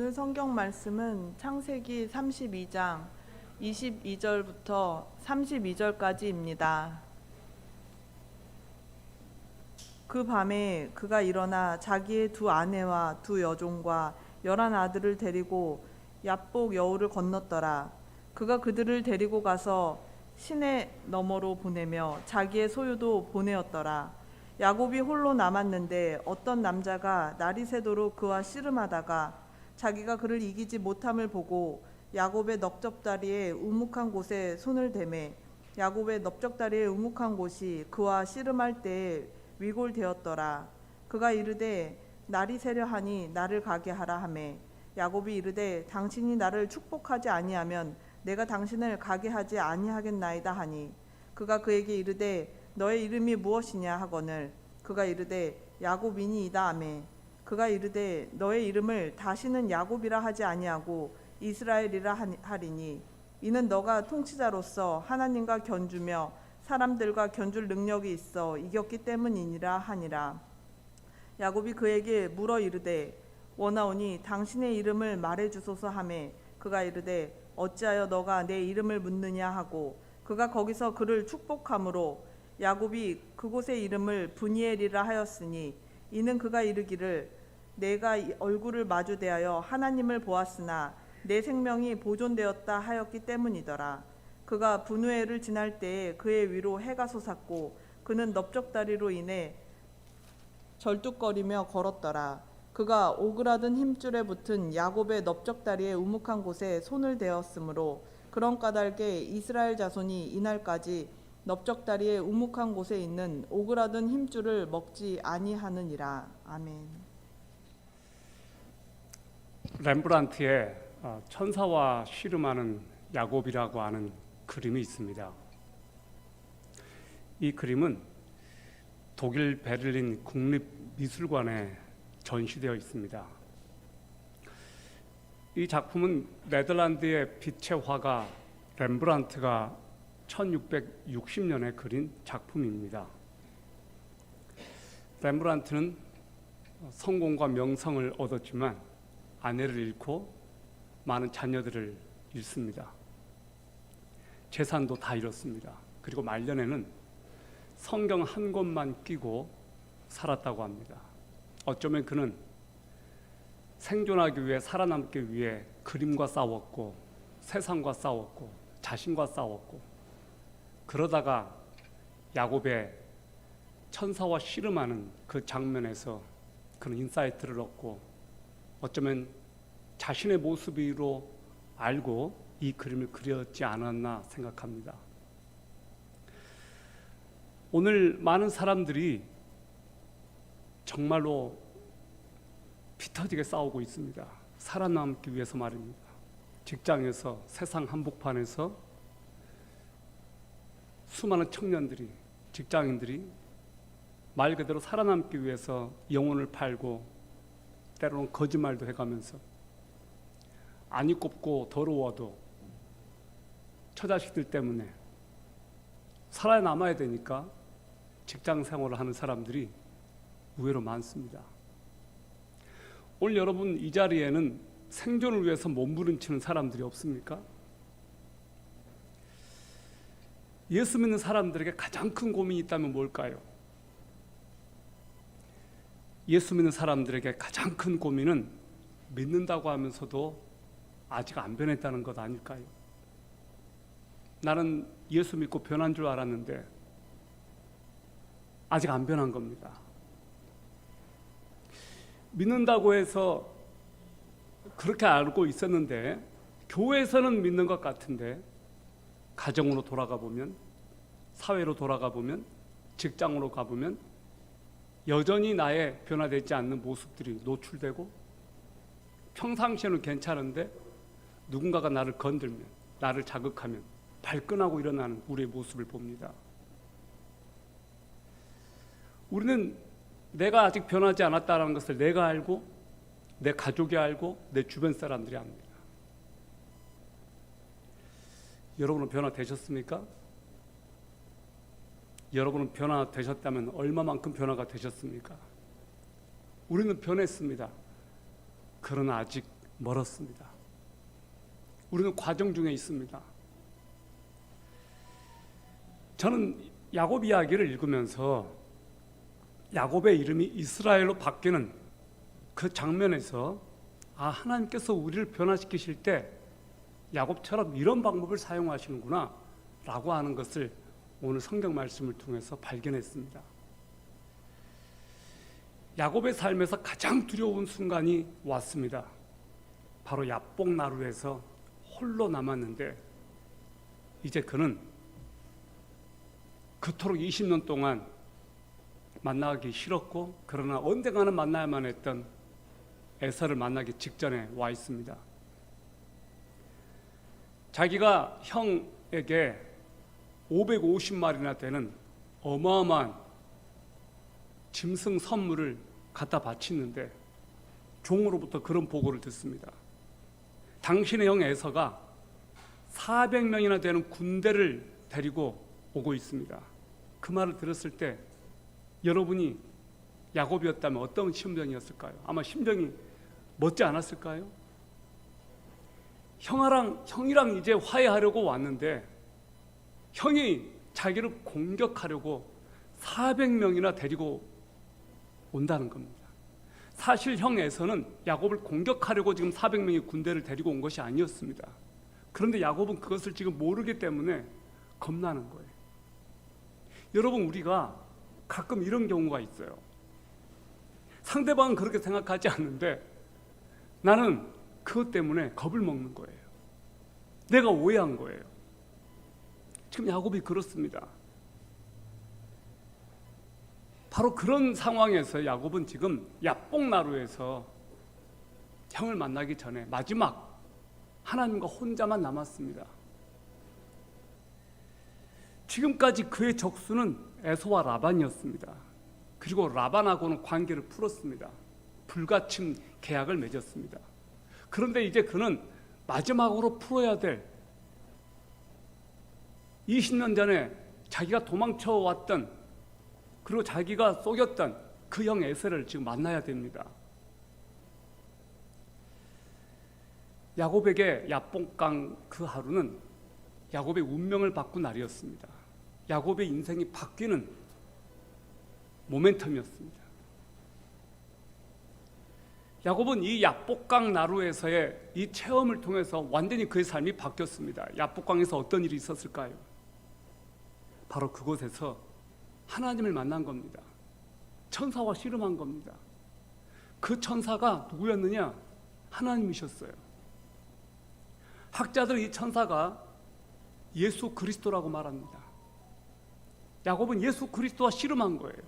오늘 성경 말씀은 창세기 32장 22절부터 32절까지입니다. 그 밤에 그가 일어나 자기의 두 아내와 두 여종과 11 아들을 데리고 얍복 여우를 건넜더라. 그가 그들을 데리고 가서 시내 너머로 보내며 자기의 소유도 보내었더라. 야곱이 홀로 남았는데 어떤 남자가 날이 새도록 그와 씨름하다가 자기가 그를 이기지 못함을 보고 야곱의 넓적다리에 우묵한 곳에 손을 대매 야곱의 넓적다리에 우묵한 곳이 그와 씨름할 때에 위골되었더라. 그가 이르되 날이 새려 하니 나를 가게 하라 하매 야곱이 이르되 당신이 나를 축복하지 아니하면 내가 당신을 가게 하지 아니하겠나이다 하니 그가 그에게 이르되 너의 이름이 무엇이냐 하거늘 그가 이르되 야곱이니이다 하매 그가 이르되 너의 이름을 다시는 야곱이라 하지 아니하고 이스라엘이라 하리니 이는 너가 통치자로서 하나님과 견주며 사람들과 견줄 능력이 있어 이겼기 때문이니라 하니라. 야곱이 그에게 물어 이르되 원하오니 당신의 이름을 말해 주소서 하매 그가 이르되 어찌하여 너가 내 이름을 묻느냐 하고 그가 거기서 그를 축복함으로 야곱이 그곳의 이름을 브니엘이라 하였으니 이는 그가 이르기를 내가 얼굴을 마주 대하여 하나님을 보았으나 내 생명이 보존되었다 하였기 때문이더라. 그가 브누엘을 지날 때에 그의 위로 해가 솟았고 그는 넓적다리로 인해 절뚝거리며 걸었더라. 그가 오그라든 힘줄에 붙은 야곱의 넓적다리의 우묵한 곳에 손을 대었으므로 그런 까닭에 이스라엘 자손이 이날까지 넓적다리의 우묵한 곳에 있는 오그라든 힘줄을 먹지 아니하느니라. 아멘. 렘브란트의 천사와 씨름하는 야곱이라고 하는 그림이 있습니다. 이 그림은 독일 베를린 국립미술관에 전시되어 있습니다. 이 작품은 네덜란드의 빛의 화가 렘브란트가 1660년에 그린 작품입니다. 렘브란트는 성공과 명성을 얻었지만 아내를 잃고 많은 자녀들을 잃습니다. 재산도 다 잃었습니다. 그리고 말년에는 성경 한 권만 끼고 살았다고 합니다. 어쩌면 그는 생존하기 위해 살아남기 위해 그림과 싸웠고 세상과 싸웠고 자신과 싸웠고 그러다가 야곱의 천사와 씨름하는 그 장면에서 그는 인사이트를 얻고 어쩌면 자신의 모습으로 알고 이 그림을 그렸지 않았나 생각합니다. 오늘 많은 사람들이 정말로 피 터지게 싸우고 있습니다. 살아남기 위해서 말입니다. 직장에서, 세상 한복판에서 수많은 청년들이, 직장인들이 말 그대로 살아남기 위해서 영혼을 팔고 때로는 거짓말도 해가면서 안이 꼽고 더러워도 처자식들 때문에 살아남아야 되니까 직장 생활을 하는 사람들이 의외로 많습니다. 오늘 여러분 이 자리에는 생존을 위해서 몸부림치는 사람들이 없습니까? 예수 믿는 사람들에게 가장 큰 고민이 있다면 뭘까요? 예수 믿는 사람들에게 가장 큰 고민은 믿는다고 하면서도 아직 안 변했다는 것 아닐까요? 나는 예수 믿고 변한 줄 알았는데 아직 안 변한 겁니다. 믿는다고 해서 그렇게 알고 있었는데 교회에서는 믿는 것 같은데 가정으로 돌아가 보면, 사회로 돌아가 보면, 직장으로 가보면 여전히 나의 변화되지 않는 모습들이 노출되고 평상시에는 괜찮은데 누군가가 나를 건들면, 나를 자극하면 발끈하고 일어나는 우리의 모습을 봅니다. 우리는 내가 아직 변하지 않았다는 것을 내가 알고 내 가족이 알고 내 주변 사람들이 압니다. 여러분은 변화되셨습니까? 여러분은 변화되셨다면 얼마만큼 변화가 되셨습니까? 우리는 변했습니다. 그러나 아직 멀었습니다. 우리는 과정 중에 있습니다. 저는 야곱 이야기를 읽으면서 야곱의 이름이 이스라엘로 바뀌는 그 장면에서 하나님께서 우리를 변화시키실 때 야곱처럼 이런 방법을 사용하시는구나 라고 하는 것을 오늘 성경 말씀을 통해서 발견했습니다. 야곱의 삶에서 가장 두려운 순간이 왔습니다. 바로 야복 나루에서 홀로 남았는데 이제 그는 그토록 20년 동안 만나기 싫었고 그러나 언젠가는 만나야만 했던 에서를 만나기 직전에 와 있습니다. 자기가 형에게 550마리나 되는 어마어마한 짐승 선물을 갖다 바치는데 종으로부터 그런 보고를 듣습니다. 당신의 형 에서가 400명이나 되는 군대를 데리고 오고 있습니다. 그 말을 들었을 때 여러분이 야곱이었다면 어떤 심정이었을까요? 아마 심정이 멋지 않았을까요? 형이랑 이제 화해하려고 왔는데 형이 자기를 공격하려고 400명이나 데리고 온다는 겁니다. 사실 형 에서는 야곱을 공격하려고 지금 400명의 군대를 데리고 온 것이 아니었습니다. 그런데 야곱은 그것을 지금 모르기 때문에 겁나는 거예요. 여러분, 우리가 가끔 이런 경우가 있어요. 상대방은 그렇게 생각하지 않는데 나는 그것 때문에 겁을 먹는 거예요. 내가 오해한 거예요. 지금 야곱이 그렇습니다. 바로 그런 상황에서 야곱은 지금 야복나루에서 형을 만나기 전에 마지막 하나님과 혼자만 남았습니다. 지금까지 그의 적수는 에서와 라반이었습니다. 그리고 라반하고는 관계를 풀었습니다. 불가침 계약을 맺었습니다. 그런데 이제 그는 마지막으로 풀어야 될 20년 전에 자기가 도망쳐왔던 그리고 자기가 속였던 그 형 에서를 지금 만나야 됩니다. 야곱에게 야복강 그 하루는 야곱의 운명을 바꾼 날이었습니다. 야곱의 인생이 바뀌는 모멘텀이었습니다. 야곱은 이 야복강 나루에서의 이 체험을 통해서 완전히 그의 삶이 바뀌었습니다. 야복강에서 어떤 일이 있었을까요? 바로 그곳에서 하나님을 만난 겁니다. 천사와 씨름한 겁니다. 그 천사가 누구였느냐? 하나님이셨어요. 학자들은 이 천사가 예수 그리스도라고 말합니다. 야곱은 예수 그리스도와 씨름한 거예요.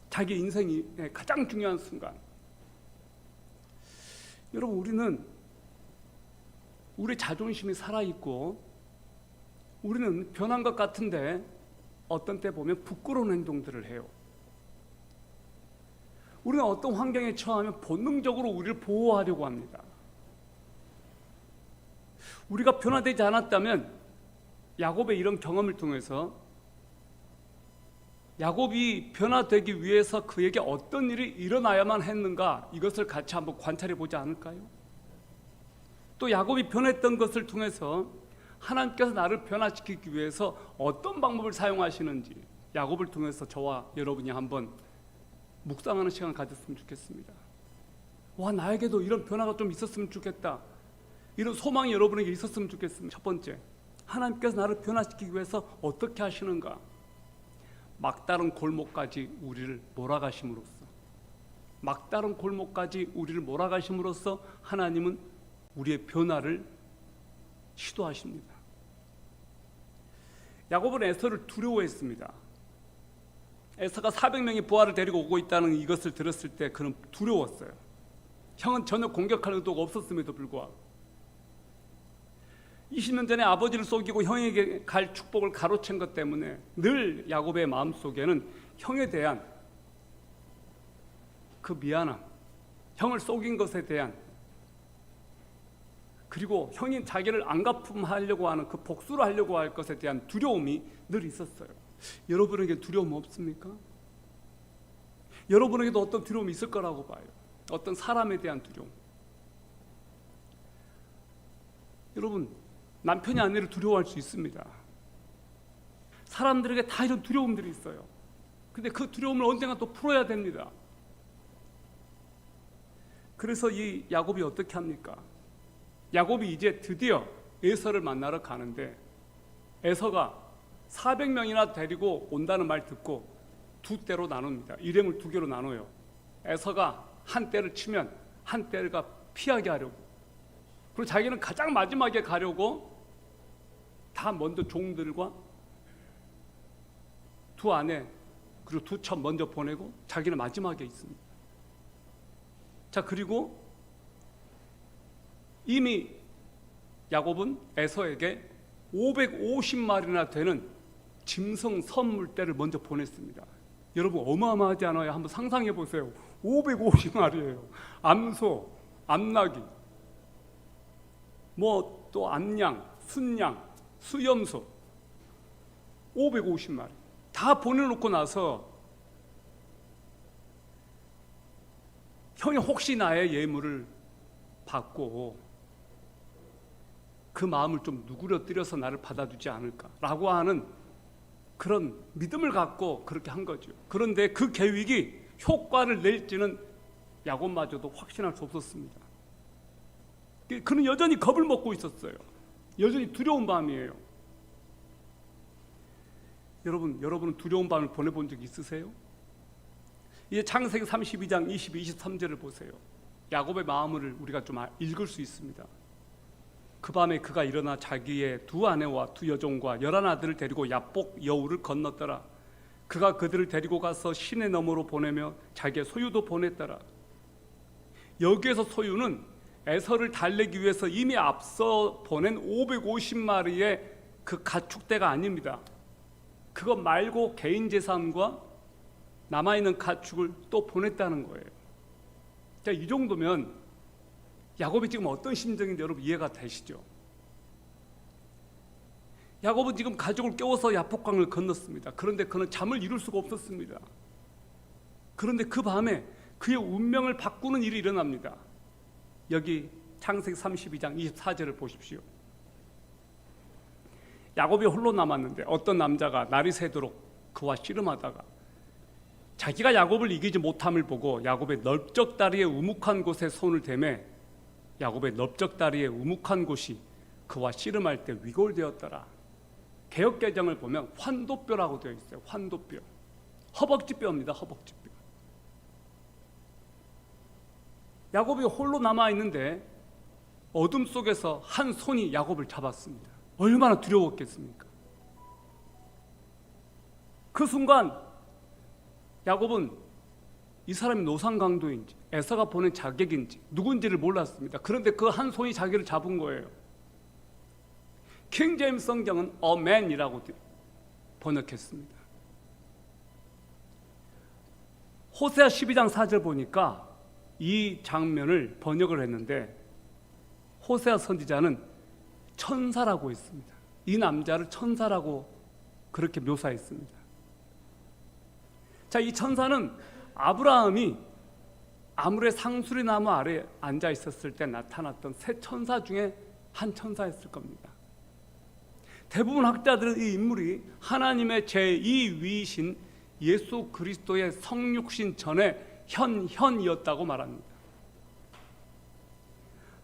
자기 인생의 가장 중요한 순간. 여러분, 우리는 우리 자존심이 살아있고 우리는 변한 것 같은데 어떤 때 보면 부끄러운 행동들을 해요. 우리는 어떤 환경에 처하면 본능적으로 우리를 보호하려고 합니다. 우리가 변화되지 않았다면 야곱의 이런 경험을 통해서 야곱이 변화되기 위해서 그에게 어떤 일이 일어나야만 했는가, 이것을 같이 한번 관찰해 보지 않을까요? 또 야곱이 변했던 것을 통해서 하나님께서 나를 변화시키기 위해서 어떤 방법을 사용하시는지 야곱을 통해서 저와 여러분이 한번 묵상하는 시간을 가졌으면 좋겠습니다. 와, 나에게도 이런 변화가 좀 있었으면 좋겠다. 이런 소망이 여러분에게 있었으면 좋겠습니다. 첫 번째, 하나님께서 나를 변화시키기 위해서 어떻게 하시는가? 막다른 골목까지 우리를 몰아가심으로써, 막다른 골목까지 우리를 몰아가심으로써 하나님은 우리의 변화를 시도하십니다. 야곱은 에서를 두려워했습니다. 에서가 400명의 부하를 데리고 오고 있다는 이것을 들었을 때 그는 두려웠어요. 형은 전혀 공격할 의도가 없었음에도 불구하고 20년 전에 아버지를 속이고 형에게 갈 축복을 가로챈 것 때문에 늘 야곱의 마음속에는 형에 대한 그 미안함, 형을 속인 것에 대한, 그리고 형이 자기를 안갚음하려고 하는 그 복수를 하려고 할 것에 대한 두려움이 늘 있었어요. 여러분에게 두려움 없습니까? 여러분에게도 어떤 두려움이 있을 거라고 봐요. 어떤 사람에 대한 두려움. 여러분, 남편이 아내를 두려워할 수 있습니다. 사람들에게 다 이런 두려움들이 있어요. 근데 그 두려움을 언젠가 또 풀어야 됩니다. 그래서 이 야곱이 어떻게 합니까? 야곱이 이제 드디어 에서를 만나러 가는데 에서가 400명이나 데리고 온다는 말 듣고 두 떼로 나눕니다. 일행을 두 개로 나눠요. 에서가 한 떼를 치면 한 떼가 피하게 하려고, 그리고 자기는 가장 마지막에 가려고 다 먼저 종들과 두 아내 그리고 두 첩 먼저 보내고 자기는 마지막에 있습니다. 자, 그리고 이미 야곱은 에서에게 550마리나 되는 짐승 선물대를 먼저 보냈습니다. 여러분, 어마어마하지 않아요? 한번 상상해 보세요. 550마리예요. 암소, 암나귀, 뭐 또 암양, 순양, 수염소 550마리 다 보내놓고 나서 형이 혹시 나의 예물을 받고 그 마음을 좀 누그러뜨려서 나를 받아주지 않을까라고 하는 그런 믿음을 갖고 그렇게 한 거죠. 그런데 그 계획이 효과를 낼지는 야곱마저도 확신할 수 없었습니다. 그는 여전히 겁을 먹고 있었어요. 여전히 두려운 밤이에요. 여러분은 두려운 밤을 보내본 적 있으세요? 이제 창세기 32장 22, 23절을 보세요. 야곱의 마음을 우리가 좀 읽을 수 있습니다. 그 밤에 그가 일어나 자기의 두 아내와 두 여종과 11 아들을 데리고 야복 여우를 건넜더라. 그가 그들을 데리고 가서 시내 너머로 보내며 자기의 소유도 보냈더라. 여기에서 소유는 에서를 달래기 위해서 이미 앞서 보낸 550마리의 그 가축대가 아닙니다. 그것 말고 개인 재산과 남아있는 가축을 또 보냈다는 거예요. 자, 이 정도면 야곱이 지금 어떤 심정인지 여러분 이해가 되시죠? 야곱은 지금 가족을 깨워서 야복강을 건넜습니다. 그런데 그는 잠을 이룰 수가 없었습니다. 그런데 그 밤에 그의 운명을 바꾸는 일이 일어납니다. 여기 창세기 32장 24절을 보십시오. 야곱이 홀로 남았는데 어떤 남자가 날이 새도록 그와 씨름하다가 자기가 야곱을 이기지 못함을 보고 야곱의 넓적다리의 우묵한 곳에 손을 대매 야곱의 넓적다리의 우묵한 곳이 그와 씨름할 때 위골되었더라. 개역개정을 보면 환도뼈라고 되어 있어요. 환도뼈, 허벅지뼈입니다. 허벅지뼈. 야곱이 홀로 남아있는데 어둠 속에서 한 손이 야곱을 잡았습니다. 얼마나 두려웠겠습니까? 그 순간 야곱은 이 사람이 노상강도인지 에서가 보낸 자객인지 누군지를 몰랐습니다. 그런데 그 한 손이 자기를 잡은 거예요. 킹 제임스 성경은 a man이라고 번역했습니다. 호세아 12장 4절 보니까 이 장면을 번역을 했는데 호세아 선지자는 천사라고 했습니다. 이 남자를 천사라고 그렇게 묘사했습니다. 자, 이 천사는 아브라함이 아므레 상수리 나무 아래 앉아 있었을 때 나타났던 세 천사 중에 한 천사였을 겁니다. 대부분 학자들은 이 인물이 하나님의 제2위이신 예수 그리스도의 성육신 전에 현이었다고 말합니다.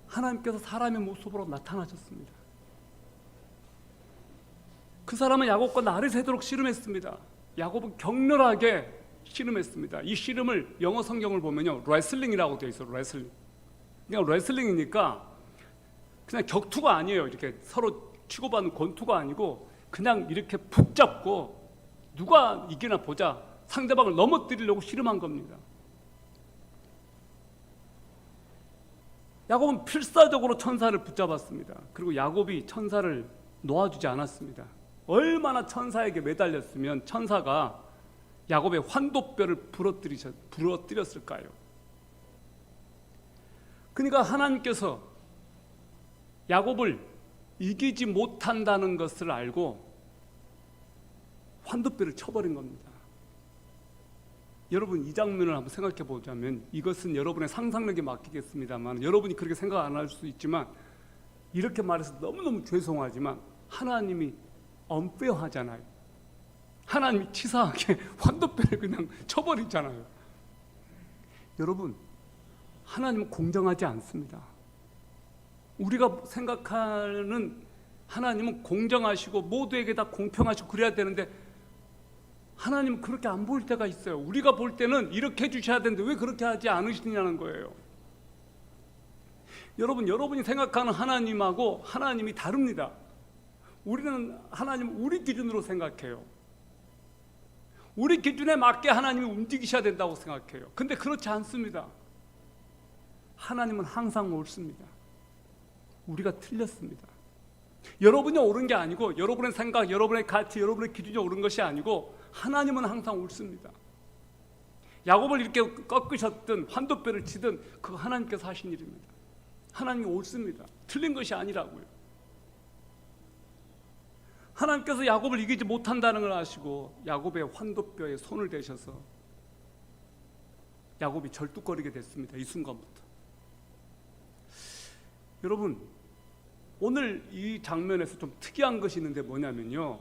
하나님께서 사람의 모습으로 나타나셨습니다. 그 사람은 야곱과 날이 새도록 씨름했습니다. 야곱은 격렬하게 씨름했습니다. 이 씨름을 영어 성경을 보면요, 레슬링이라고 되어 있어요. 레슬링. 그냥 레슬링이니까 그냥 격투가 아니에요. 이렇게 서로 치고받는 권투가 아니고 그냥 이렇게 붙잡고 누가 이기나 보자, 상대방을 넘어뜨리려고 씨름한 겁니다. 야곱은 필사적으로 천사를 붙잡았습니다. 그리고 야곱이 천사를 놓아주지 않았습니다. 얼마나 천사에게 매달렸으면 천사가 야곱의 환도뼈를 부러뜨렸을까요? 그러니까 하나님께서 야곱을 이기지 못한다는 것을 알고 환도뼈를 쳐버린 겁니다. 여러분, 이 장면을 한번 생각해 보자면 이것은 여러분의 상상력에 맡기겠습니다만 여러분이 그렇게 생각 안 할 수 있지만 이렇게 말해서 너무너무 죄송하지만 하나님이 언페어하잖아요. 하나님이 치사하게 환도뼈를 그냥 쳐버리잖아요. 여러분, 하나님은 공정하지 않습니다. 우리가 생각하는 하나님은 공정하시고 모두에게 다 공평하시고 그래야 되는데 하나님은 그렇게 안 보일 때가 있어요. 우리가 볼 때는 이렇게 해주셔야 되는데 왜 그렇게 하지 않으시냐는 거예요. 여러분, 여러분이 생각하는 하나님하고 하나님이 다릅니다. 우리는 하나님 우리 기준으로 생각해요. 우리 기준에 맞게 하나님이 움직이셔야 된다고 생각해요. 근데 그렇지 않습니다. 하나님은 항상 옳습니다. 우리가 틀렸습니다. 여러분이 옳은 게 아니고 여러분의 생각, 여러분의 가치, 여러분의 기준이 옳은 것이 아니고 하나님은 항상 옳습니다. 야곱을 이렇게 꺾으셨든 환도뼈를 치든 그거 하나님께서 하신 일입니다. 하나님이 옳습니다. 틀린 것이 아니라고요. 하나님께서 야곱을 이기지 못한다는 걸 아시고 야곱의 환도뼈에 손을 대셔서 야곱이 절뚝거리게 됐습니다. 이 순간부터. 여러분, 오늘 이 장면에서 좀 특이한 것이 있는데 뭐냐면요,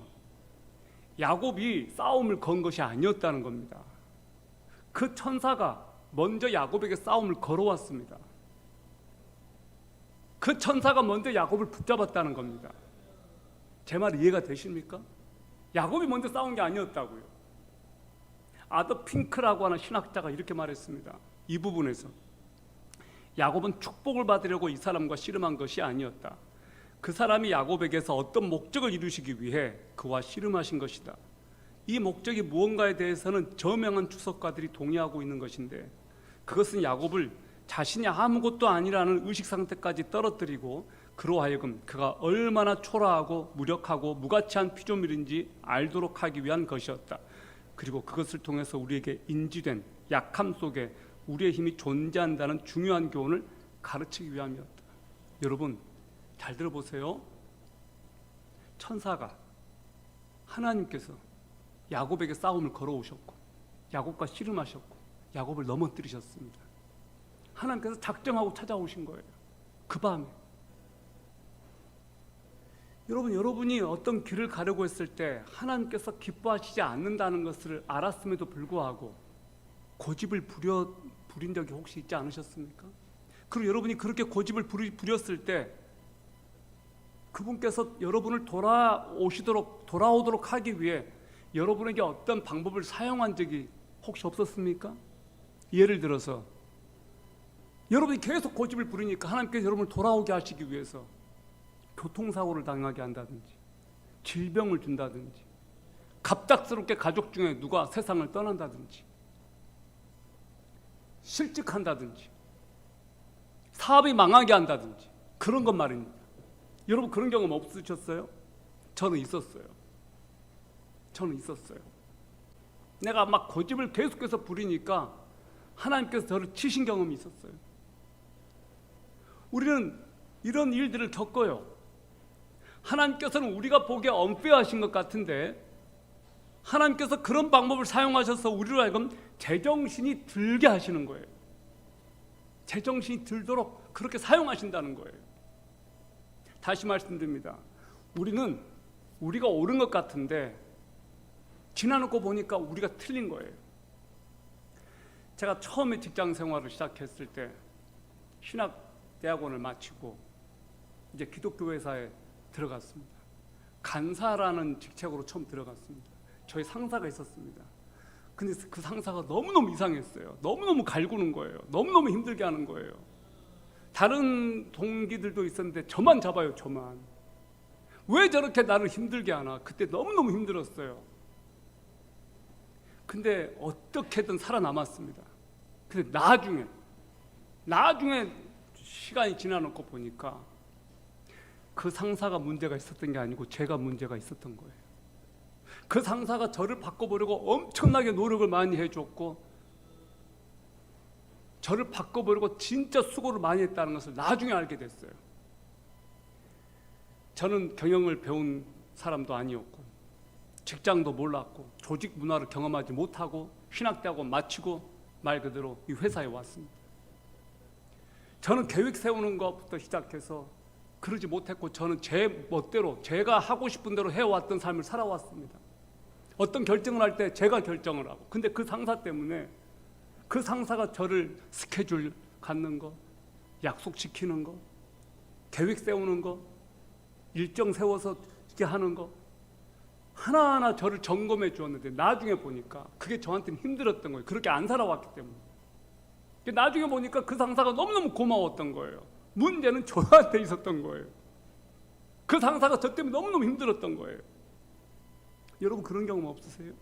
야곱이 싸움을 건 것이 아니었다는 겁니다. 그 천사가 먼저 야곱에게 싸움을 걸어왔습니다. 그 천사가 먼저 야곱을 붙잡았다는 겁니다. 제 말 이해가 되십니까? 야곱이 먼저 싸운 게 아니었다고요. 아더 핑크라고 하는 신학자가 이렇게 말했습니다. 이 부분에서 야곱은 축복을 받으려고 이 사람과 씨름한 것이 아니었다. 그 사람이 야곱에게서 어떤 목적을 이루시기 위해 그와 씨름하신 것이다. 이 목적이 무언가에 대해서는 저명한 주석가들이 동의하고 있는 것인데 그것은 야곱을 자신이 아무것도 아니라는 의식 상태까지 떨어뜨리고 그로 하여금 그가 얼마나 초라하고 무력하고 무가치한 피조물인지 알도록 하기 위한 것이었다. 그리고 그것을 통해서 우리에게 인지된 약함 속에 우리의 힘이 존재한다는 중요한 교훈을 가르치기 위함이었다. 여러분, 잘 들어보세요. 천사가 하나님께서 야곱에게 싸움을 걸어오셨고 야곱과 씨름하셨고 야곱을 넘어뜨리셨습니다. 하나님께서 작정하고 찾아오신 거예요. 그 밤에. 여러분이 어떤 길을 가려고 했을 때 하나님께서 기뻐하시지 않는다는 것을 알았음에도 불구하고 고집을 부린 적이 혹시 있지 않으셨습니까? 그리고 여러분이 그렇게 고집을 부렸을 때 그분께서 여러분을 돌아오도록 하기 위해 여러분에게 어떤 방법을 사용한 적이 혹시 없었습니까? 예를 들어서 여러분이 계속 고집을 부리니까 하나님께서 여러분을 돌아오게 하시기 위해서 교통사고를 당하게 한다든지 질병을 준다든지 갑작스럽게 가족 중에 누가 세상을 떠난다든지 실직한다든지 사업이 망하게 한다든지 그런 것 말입니다. 여러분 그런 경험 없으셨어요? 저는 있었어요. 내가 막 고집을 계속해서 부리니까 하나님께서 저를 치신 경험이 있었어요. 우리는 이런 일들을 겪어요. 하나님께서는 우리가 보기에 언페어하신 것 같은데 하나님께서 그런 방법을 사용하셔서 우리로 하여금 제정신이 들게 하시는 거예요. 제정신이 들도록 그렇게 사용하신다는 거예요. 다시 말씀드립니다. 우리는 우리가 옳은 것 같은데 지나놓고 보니까 우리가 틀린 거예요. 제가 처음에 직장 생활을 시작했을 때 신학대학원을 마치고 이제 기독교 회사에 들어갔습니다. 간사라는 직책으로 처음 들어갔습니다. 저희 상사가 있었습니다. 근데 그 상사가 너무너무 이상했어요. 너무너무 갈구는 거예요. 너무너무 힘들게 하는 거예요. 다른 동기들도 있었는데 저만 잡아요. 저만. 왜 저렇게 나를 힘들게 하나. 그때 너무너무 힘들었어요. 근데 어떻게든 살아남았습니다. 근데 나중에 시간이 지나놓고 보니까 그 상사가 문제가 있었던 게 아니고 제가 문제가 있었던 거예요. 그 상사가 저를 바꿔보려고 엄청나게 노력을 많이 해줬고 저를 바꿔보려고 진짜 수고를 많이 했다는 것을 나중에 알게 됐어요. 저는 경영을 배운 사람도 아니었고 직장도 몰랐고 조직 문화를 경험하지 못하고 신학대학원 마치고 말 그대로 이 회사에 왔습니다. 저는 계획 세우는 것부터 시작해서 그러지 못했고 저는 제 멋대로 제가 하고 싶은 대로 해왔던 삶을 살아왔습니다. 어떤 결정을 할 때 제가 결정을 하고, 근데 그 상사 때문에 그 상사가 저를 스케줄 갖는 거, 약속 지키는 거, 계획 세우는 거, 일정 세워서 이렇게 하는 거 하나하나 저를 점검해 주었는데 나중에 보니까 그게 저한테는 힘들었던 거예요. 그렇게 안 살아왔기 때문에. 나중에 보니까 그 상사가 너무너무 고마웠던 거예요. 문제는 저한테 있었던 거예요. 그 상사가 저 때문에 너무너무 힘들었던 거예요. 여러분 그런 경험 없으세요?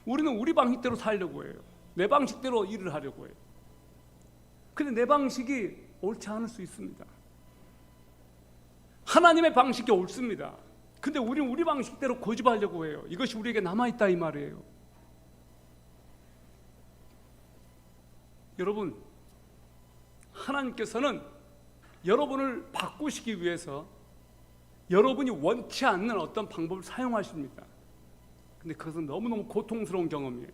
우리는 우리 방식대로 살려고 해요. 내 방식대로 일을 하려고 해요. 근데 내 방식이 옳지 않을 수 있습니다. 하나님의 방식이 옳습니다. 근데 우리는 우리 방식대로 고집하려고 해요. 이것이 우리에게 남아있다 이 말이에요. 여러분, 하나님께서는 여러분을 바꾸시기 위해서 여러분이 원치 않는 어떤 방법을 사용하십니다. 근데 그것은 너무너무 고통스러운 경험이에요.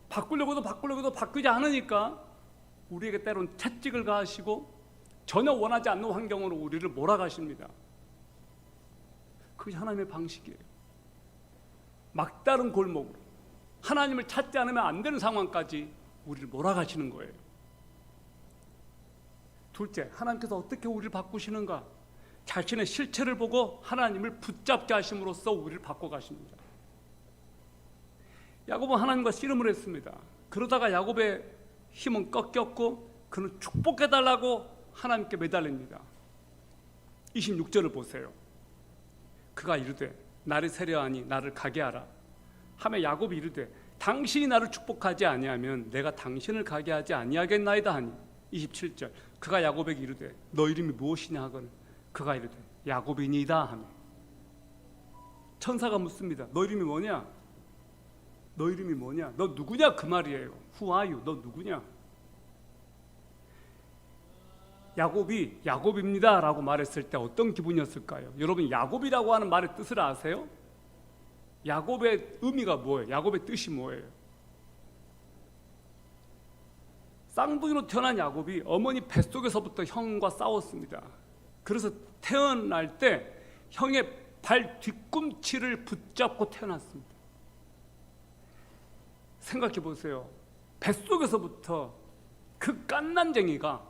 바꾸려고도 바뀌지 않으니까 우리에게 때론 채찍을 가하시고 전혀 원하지 않는 환경으로 우리를 몰아가십니다. 그것이 하나님의 방식이에요. 막다른 골목으로 하나님을 찾지 않으면 안 되는 상황까지 우리를 몰아가시는 거예요. 둘째, 하나님께서 어떻게 우리를 바꾸시는가? 자신의 실체를 보고 하나님을 붙잡게 하심으로써 우리를 바꿔가십니다. 야곱은 하나님과 씨름을 했습니다. 그러다가 야곱의 힘은 꺾였고 그는 축복해달라고 하나님께 매달립니다. 26절을 보세요. 그가 이르되 나를 세려하니 나를 가게 하라 하며 야곱이 이르되 당신이 나를 축복하지 아니하면 내가 당신을 가게 하지 아니하겠나이다 하니 27절 그가 야곱에게 이르되 너 이름이 무엇이냐 하거늘 그가 이르되 야곱이니이다 하며 천사가 묻습니다. 너 이름이 뭐냐? 너 이름이 뭐냐? 너 누구냐? 그 말이에요. Who are you? 너 누구냐? 야곱이 야곱입니다 라고 말했을 때 어떤 기분이었을까요? 여러분 야곱이라고 하는 말의 뜻을 아세요? 야곱의 의미가 뭐예요? 야곱의 뜻이 뭐예요? 쌍둥이로 태어난 야곱이 어머니 뱃속에서부터 형과 싸웠습니다. 그래서 태어날 때 형의 발 뒤꿈치를 붙잡고 태어났습니다. 생각해 보세요. 뱃속에서부터 그 깐난쟁이가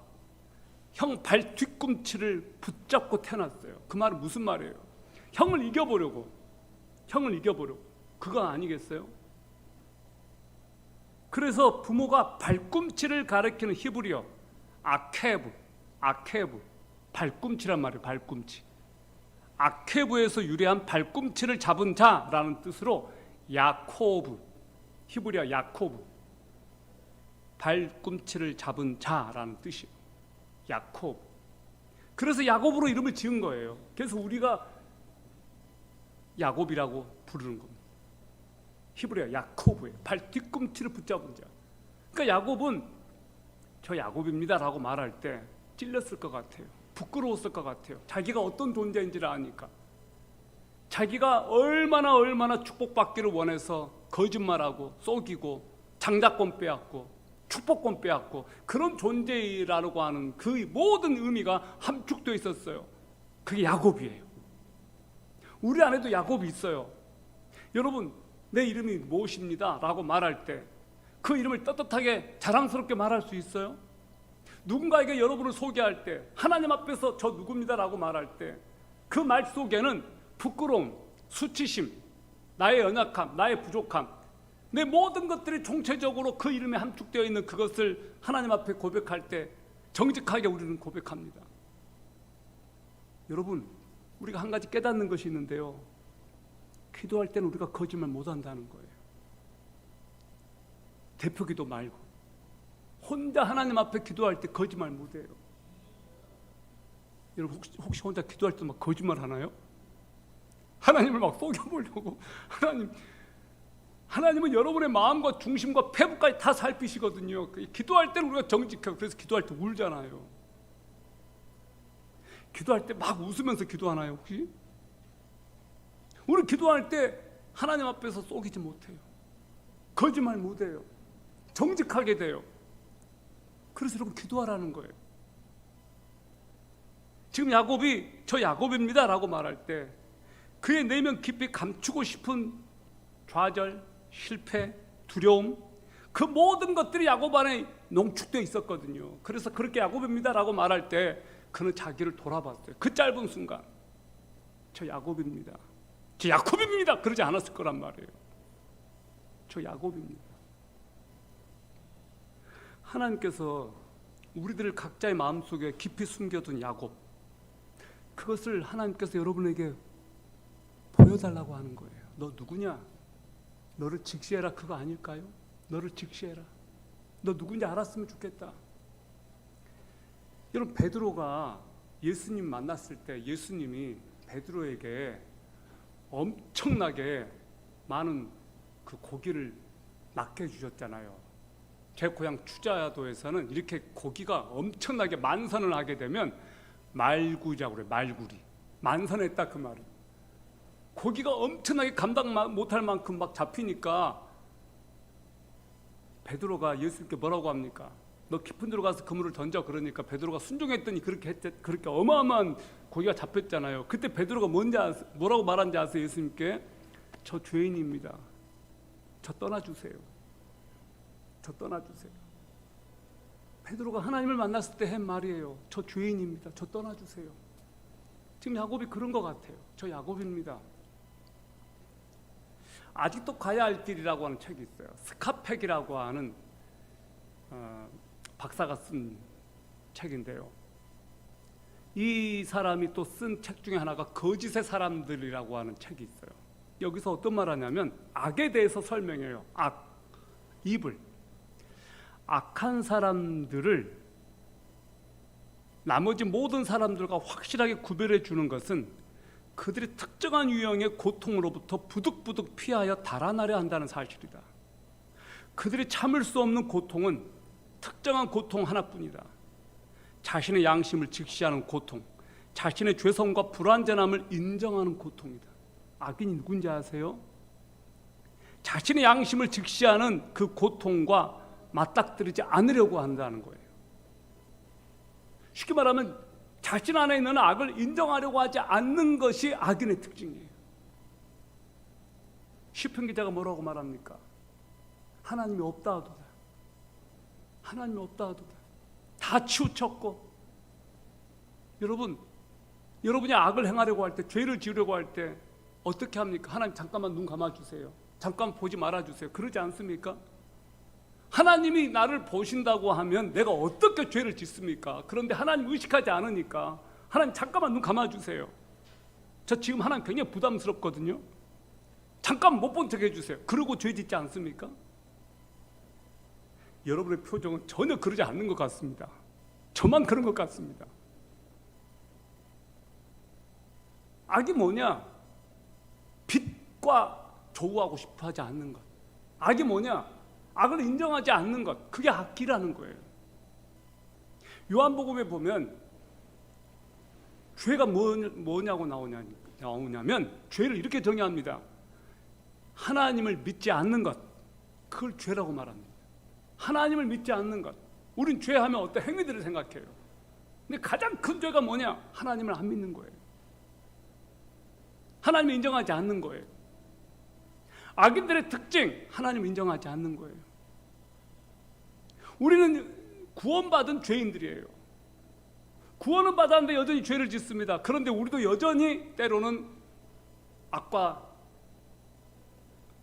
형 발 뒤꿈치를 붙잡고 태어났어요. 그 말은 무슨 말이에요? 형을 이겨보려고 그거 아니겠어요? 그래서 부모가 발꿈치를 가리키는 히브리어 아케브 발꿈치란 말이에요. 발꿈치 아케브에서 유래한 발꿈치를 잡은 자라는 뜻으로 야코브 히브리어 야코브 발꿈치를 잡은 자라는 뜻이에요. 야콥. 그래서 야곱으로 이름을 지은 거예요. 그래서 우리가 야곱이라고 부르는 겁니다. 히브리어 야코브예요. 발 뒤꿈치를 붙잡은 자. 그러니까 야곱은 저 야곱입니다라고 말할 때 찔렸을 것 같아요. 부끄러웠을 것 같아요. 자기가 어떤 존재인지를 아니까. 자기가 얼마나 축복받기를 원해서 거짓말하고 속이고 장자권 빼앗고 축복권 빼앗고 그런 존재라고 하는 그 모든 의미가 함축되어 있었어요. 그게 야곱이에요. 우리 안에도 야곱이 있어요. 여러분 내 이름이 무엇입니다 라고 말할 때 그 이름을 떳떳하게 자랑스럽게 말할 수 있어요? 누군가에게 여러분을 소개할 때 하나님 앞에서 저 누굽니다 라고 말할 때 그 말 속에는 부끄러움, 수치심, 나의 연약함, 나의 부족함 내 모든 것들이 총체적으로 그 이름에 함축되어 있는 그것을 하나님 앞에 고백할 때 정직하게 우리는 고백합니다. 여러분 우리가 한 가지 깨닫는 것이 있는데요. 기도할 때는 우리가 거짓말 못한다는 거예요. 대표기도 말고 혼자 하나님 앞에 기도할 때 거짓말 못해요. 여러분 혹시 혼자 기도할 때 막 거짓말 하나요? 하나님을 막 속여보려고 하나님은 여러분의 마음과 중심과 폐부까지 다 살피시거든요. 기도할 때는 우리가 정직하고 그래서 기도할 때 울잖아요. 기도할 때 막 웃으면서 기도하나요 혹시? 우리 기도할 때 하나님 앞에서 속이지 못해요. 거짓말 못해요. 정직하게 돼요. 그래서 여러분 기도하라는 거예요. 지금 야곱이 저 야곱입니다라고 말할 때 그의 내면 깊이 감추고 싶은 좌절, 실패, 두려움, 그 모든 것들이 야곱 안에 농축되어 있었거든요. 그래서 그렇게 야곱입니다라고 말할 때 그는 자기를 돌아봤어요. 그 짧은 순간 저 야곱입니다, 저 야곱입니다 그러지 않았을 거란 말이에요. 저 야곱입니다. 하나님께서 우리들 각자의 마음속에 깊이 숨겨둔 야곱, 그것을 하나님께서 여러분에게 보여달라고 하는 거예요. 너 누구냐? 너를 직시해라, 그거 아닐까요? 너를 직시해라. 너 누군지 알았으면 좋겠다. 여러분, 베드로가 예수님 만났을 때 예수님이 베드로에게 엄청나게 많은 그 고기를 낚여 주셨잖아요. 제 고향 추자도에서는 이렇게 고기가 엄청나게 만선을 하게 되면 말구리라고 그래요. 말구리. 만선했다 그 말은. 고기가 엄청나게 감당 못할 만큼 막 잡히니까 베드로가 예수님께 뭐라고 합니까? 너 깊은 데로 가서 그물을 던져. 그러니까 베드로가 순종했더니 그렇게 어마어마한 고기가 잡혔잖아요. 그때 베드로가 뭐라고 말한지 아세요? 예수님께 저 죄인입니다. 저 떠나주세요. 저 떠나주세요. 베드로가 하나님을 만났을 때 한 말이에요. 저 죄인입니다. 저 떠나주세요. 지금 야곱이 그런 것 같아요. 저 야곱입니다. 아직도 가야 할 길이라고 하는 책이 있어요. 스카펙이라고 하는 박사가 쓴 책인데요. 이 사람이 또 쓴 책 중에 하나가 거짓의 사람들이라고 하는 책이 있어요. 여기서 어떤 말 하냐면 악에 대해서 설명해요. 악, 이블. 악한 사람들을 나머지 모든 사람들과 확실하게 구별해 주는 것은 그들이 특정한 유형의 고통으로부터 부득부득 피하여 달아나려 한다는 사실이다. 그들이 참을 수 없는 고통은 특정한 고통 하나뿐이다. 자신의 양심을 직시하는 고통, 자신의 죄성과 불완전함을 인정하는 고통이다. 악인이 누군지 아세요? 자신의 양심을 직시하는 그 고통과 맞닥뜨리지 않으려고 한다는 거예요. 쉽게 말하면 자신 안에 있는 악을 인정하려고 하지 않는 것이 악인의 특징이에요. 시편 기자가 뭐라고 말합니까? 하나님이 없다 하도다. 하나님이 없다 하도다. 다 치우쳤고, 여러분이 악을 행하려고 할 때, 죄를 지으려고 할 때 어떻게 합니까? 하나님 잠깐만 눈 감아주세요. 잠깐 보지 말아주세요. 그러지 않습니까? 하나님이 나를 보신다고 하면 내가 어떻게 죄를 짓습니까? 그런데 하나님 의식하지 않으니까 하나님 잠깐만 눈 감아주세요. 저 지금 하나님 굉장히 부담스럽거든요. 잠깐 못 본 척 해주세요. 그러고 죄 짓지 않습니까? 여러분의 표정은 전혀 그러지 않는 것 같습니다. 저만 그런 것 같습니다. 악이 뭐냐? 빛과 조우하고 싶어 하지 않는 것. 악이 뭐냐? 악을 인정하지 않는 것. 그게 악이라는 거예요. 요한복음에 보면 죄가 뭐냐고 나오냐면 죄를 이렇게 정의합니다. 하나님을 믿지 않는 것, 그걸 죄라고 말합니다. 하나님을 믿지 않는 것. 우린 죄하면 어떤 행위들을 생각해요. 근데 가장 큰 죄가 뭐냐? 하나님을 안 믿는 거예요. 하나님을 인정하지 않는 거예요. 악인들의 특징, 하나님을 인정하지 않는 거예요. 우리는 구원받은 죄인들이에요. 구원은 받았는데 여전히 죄를 짓습니다. 그런데 우리도 여전히 때로는 악과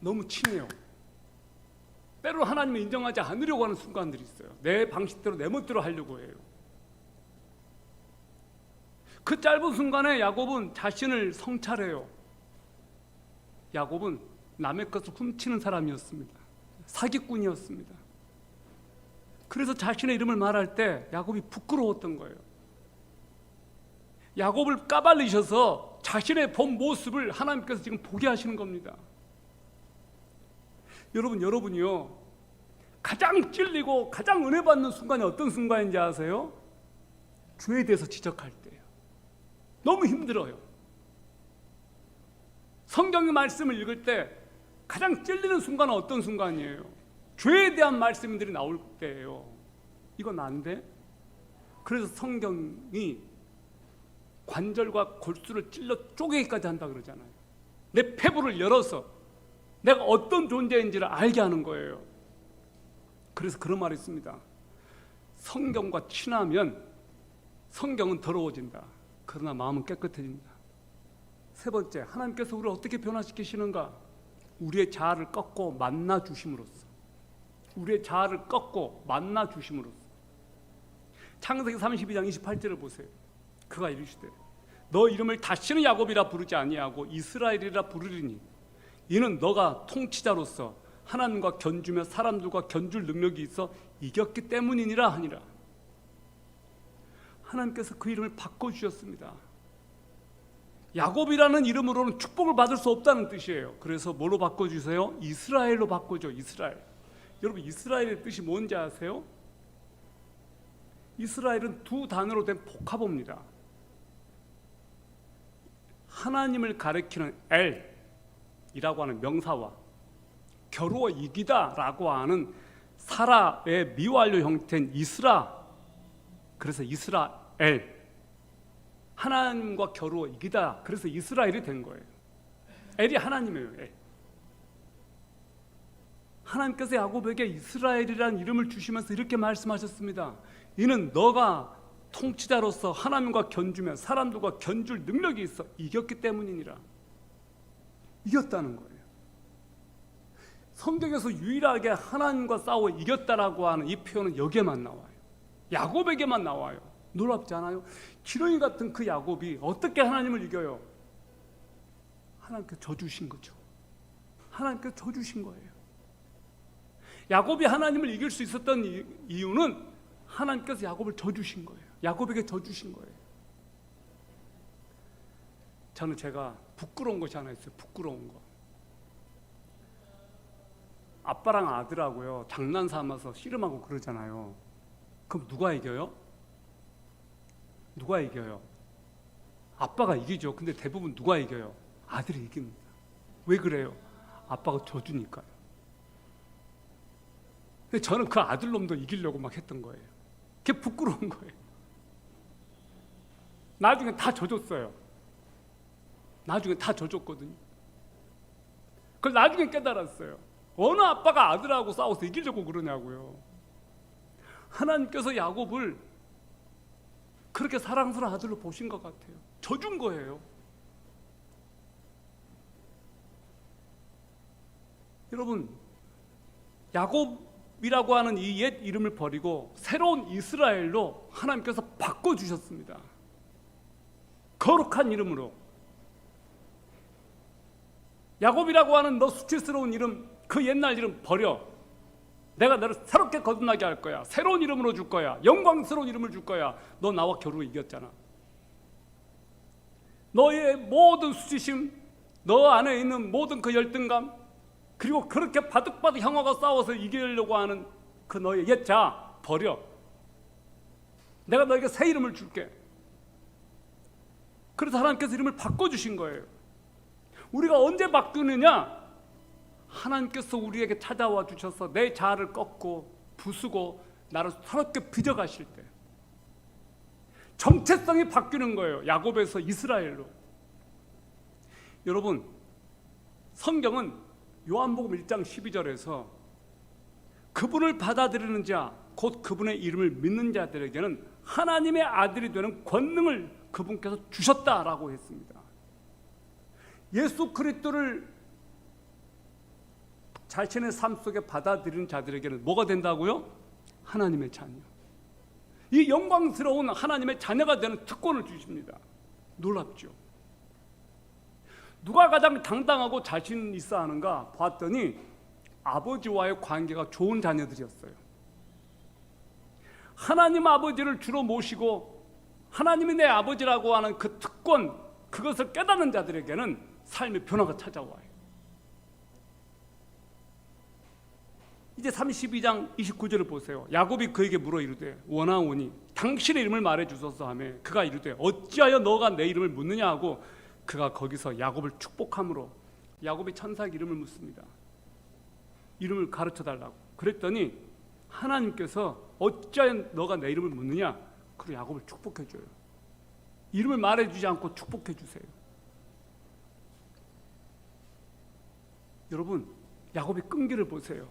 너무 친해요. 때로 하나님을 인정하지 않으려고 하는 순간들이 있어요. 내 방식대로 내 멋대로 하려고 해요. 그 짧은 순간에 야곱은 자신을 성찰해요. 야곱은 남의 것을 훔치는 사람이었습니다. 사기꾼이었습니다. 그래서 자신의 이름을 말할 때 야곱이 부끄러웠던 거예요. 야곱을 까발리셔서 자신의 본 모습을 하나님께서 지금 보게 하시는 겁니다. 여러분이요, 가장 찔리고 가장 은혜 받는 순간이 어떤 순간인지 아세요? 죄에 대해서 지적할 때예요. 너무 힘들어요. 성경의 말씀을 읽을 때 가장 찔리는 순간은 어떤 순간이에요? 죄에 대한 말씀들이 나올 때예요. 이건 안 돼? 그래서 성경이 관절과 골수를 찔러 쪼개기까지 한다 그러잖아요. 내 폐부를 열어서 내가 어떤 존재인지를 알게 하는 거예요. 그래서 그런 말이 있습니다. 성경과 친하면 성경은 더러워진다. 그러나 마음은 깨끗해진다. 세 번째, 하나님께서 우리를 어떻게 변화시키시는가? 우리의 자아를 꺾고 만나 주심으로써. 우리의 자아를 꺾고 만나 주심으로써. 창세기 32장 28절을 보세요. 그가 이르시되 너 이름을 다시는 야곱이라 부르지 아니하고 이스라엘이라 부르리니 이는 너가 통치자로서 하나님과 견주며 사람들과 견줄 능력이 있어 이겼기 때문이니라 하니라. 하나님께서 그 이름을 바꿔주셨습니다. 야곱이라는 이름으로는 축복을 받을 수 없다는 뜻이에요. 그래서 뭐로 바꿔주세요? 이스라엘로 바꿔줘. 이스라엘. 여러분, 이스라엘의 뜻이 뭔지 아세요? 이스라엘은 두 단어로 된 복합어입니다. 하나님을 가리키는 엘이라고 하는 명사와 겨루어 이기다라고 하는 사라의 미완료 형태인 이스라, 그래서 이스라엘, 하나님과 겨루어 이기다, 그래서 이스라엘이 된 거예요. 엘이 하나님이에요. 엘. 하나님께서 야곱에게 이스라엘이라는 이름을 주시면서 이렇게 말씀하셨습니다. 이는 너가 통치자로서 하나님과 견주며 사람들과 견줄 능력이 있어 이겼기 때문이니라. 이겼다는 거예요. 성경에서 유일하게 하나님과 싸워 이겼다라고 하는 이 표현은 여기에만 나와요. 야곱에게만 나와요. 놀랍지 않아요? 기러기 같은 그 야곱이 어떻게 하나님을 이겨요? 하나님께서 져주신 거죠. 하나님께서 져주신 거예요. 야곱이 하나님을 이길 수 있었던 이유는 하나님께서 야곱을 져주신 거예요. 야곱에게 져주신 거예요. 저는 제가 부끄러운 것이 하나 있어요. 부끄러운 거. 아빠랑 아들하고요 장난 삼아서 씨름하고 그러잖아요. 그럼 누가 이겨요? 누가 이겨요? 아빠가 이기죠. 근데 대부분 누가 이겨요? 아들이 이깁니다. 왜 그래요? 아빠가 져주니까요. 근데 저는 그 아들놈도 이기려고 막 했던 거예요. 그게 부끄러운 거예요. 나중에 다 져줬어요. 나중에 다 져줬거든요. 그걸 나중에 깨달았어요. 어느 아빠가 아들하고 싸워서 이기려고 그러냐고요. 하나님께서 야곱을 그렇게 사랑스러운 아들로 보신 것 같아요. 져준 거예요. 여러분, 야곱이라고 하는 이 옛 이름을 버리고 새로운 이스라엘로 하나님께서 바꿔주셨습니다. 거룩한 이름으로. 야곱이라고 하는 너 수치스러운 이름, 그 옛날 이름 버려. 내가 너를 새롭게 거듭나게 할 거야. 새로운 이름으로 줄 거야. 영광스러운 이름을 줄 거야. 너 나와 겨루 이겼잖아. 너의 모든 수치심, 너 안에 있는 모든 그 열등감, 그리고 그렇게 바득바득 형아가 싸워서 이기려고 하는 그 너의 옛 자 버려. 내가 너에게 새 이름을 줄게. 그래서 하나님께서 이름을 바꿔주신 거예요. 우리가 언제 바꾸느냐? 하나님께서 우리에게 찾아와 주셔서 내 자아를 꺾고 부수고 나를 새롭게 빚어가실 때 정체성이 바뀌는 거예요. 야곱에서 이스라엘로. 여러분, 성경은 요한복음 1장 12절에서 그분을 받아들이는 자, 곧 그분의 이름을 믿는 자들에게는 하나님의 아들이 되는 권능을 그분께서 주셨다라고 했습니다. 예수 그리스도를 자신의 삶 속에 받아들이는 자들에게는 뭐가 된다고요? 하나님의 자녀. 이 영광스러운 하나님의 자녀가 되는 특권을 주십니다. 놀랍죠? 누가 가장 당당하고 자신 있어 하는가 봤더니 아버지와의 관계가 좋은 자녀들이었어요. 하나님 아버지를 주로 모시고 하나님이 내 아버지라고 하는 그 특권, 그것을 깨닫는 자들에게는 삶의 변화가 찾아와요. 이제 32장 29절을 보세요. 야곱이 그에게 물어 이르되 원하오니 당신의 이름을 말해 주소서 하며 그가 이르되 어찌하여 너가 내 이름을 묻느냐 하고 그가 거기서 야곱을 축복함으로 야곱이 천사에게 이름을 묻습니다. 이름을 가르쳐 달라고. 그랬더니 하나님께서 어찌하여 너가 내 이름을 묻느냐? 그리고 야곱을 축복해 줘요. 이름을 말해주지 않고 축복해 주세요. 여러분, 야곱의 끈기를 보세요.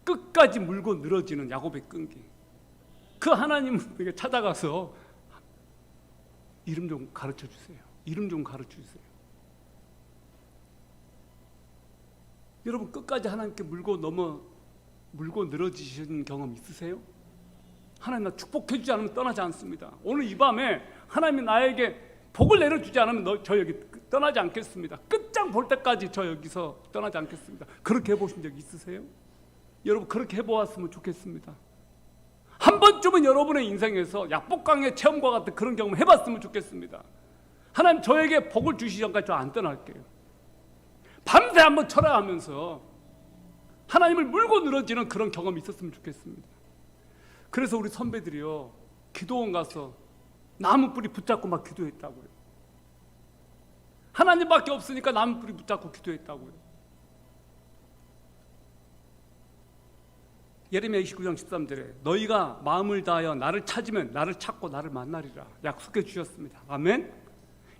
끝까지 물고 늘어지는 야곱의 끈기. 그 하나님에게 찾아가서 이름 좀 가르쳐 주세요. 이름 좀 가르쳐 주세요. 여러분, 끝까지 하나님께 물고 늘어지시는 경험 있으세요? 하나님 나 축복해 주지 않으면 떠나지 않습니다. 오늘 이 밤에 하나님이 나에게 복을 내려주지 않으면 저 여기 떠나지 않겠습니다. 끝장 볼 때까지 저 여기서 떠나지 않겠습니다. 그렇게 해보신 적 있으세요? 여러분, 그렇게 해보았으면 좋겠습니다. 한 번쯤은 여러분의 인생에서 약복강의 체험과 같은 그런 경험 해봤으면 좋겠습니다. 하나님 저에게 복을 주시기 전까지 저 안 떠날게요. 밤새 한번 철회하면서 하나님을 물고 늘어지는 그런 경험이 있었으면 좋겠습니다. 그래서 우리 선배들이요, 기도원 가서 나무 뿌리 붙잡고 막 기도했다고요. 하나님밖에 없으니까 나무 뿌리 붙잡고 기도했다고요. 예레미야 29장 13절에 너희가 마음을 다하여 나를 찾으면 나를 찾고 나를 만나리라 약속해 주셨습니다. 아멘.